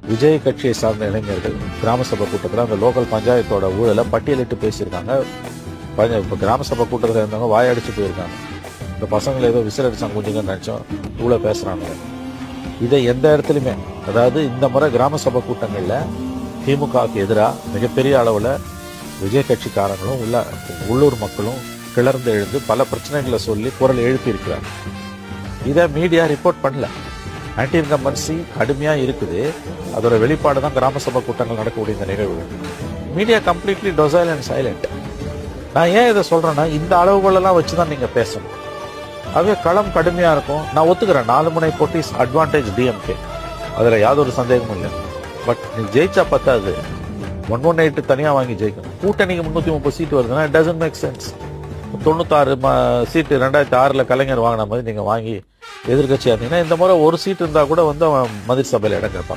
விஜய் கட்சியை சார்ந்த இளைஞர்கள் கிராம சபை கூட்டத்தில் அந்த லோக்கல் பஞ்சாயத்தோட ஊழலை பட்டியலிட்டு பேசியிருக்காங்க. இப்போ கிராம சபை கூட்டத்தில் இருந்தவங்க வாயடிச்சு போயிருக்காங்க. இந்த பசங்களை ஏதோ விசில் அடிச்சாங்க கொஞ்சம் நினைச்சோம், இவ்வளோ பேசுறாங்க. இதை எந்த இடத்துலையுமே, அதாவது இந்த முறை கிராம சபை கூட்டங்களில் திமுகவுக்கு எதிராக மிகப்பெரிய அளவில் விஜய் கட்சிக்காரங்களும் உள்ளூர் மக்களும் கிளர்ந்து எழுந்து பல பிரச்சனைகளை சொல்லி குரல் எழுப்பி இருக்கிறாங்க. இதை மீடியா ரிப்போர்ட் பண்ணல. ஆன்டி இன்கம்பன்சி கடுமையாக இருக்குது. அதோட வெளிப்பாடு தான் கிராம சபை கூட்டங்கள் நடக்கக்கூடிய இந்த நிகழ்வுகள். Media completely docile and silent. நான் ஏன் இதை சொல்றேன்னா, இந்த அளவுகளெல்லாம் வச்சு தான் நீங்கள் பேசணும். அவே களம் கடுமையாக இருக்கும். நான் ஒத்துக்கிறேன், 4 முனை போட்டி அட்வான்டேஜ் டிஎம்கே, அதில் யாதொரு சந்தேகமும் இல்லை. பட் நீ ஜெயிச்சா பத்தாது, 118 தனியாக வாங்கி ஜெயிக்கணும். கூட்டணிக்கு 330 சீட்டு வருதுன்னா இட் டசன்ட் மேக் சென்ஸ். 96 சீட்டு 2006 கலைஞர் வாங்கின மாதிரி நீங்கள் வாங்கி எதிர்கட்சியாக இருந்தீங்கன்னா, இந்த முறை ஒரு சீட்டு இருந்தால் கூட அவன் மந்திரி சபையில் இடம் கேட்பான்.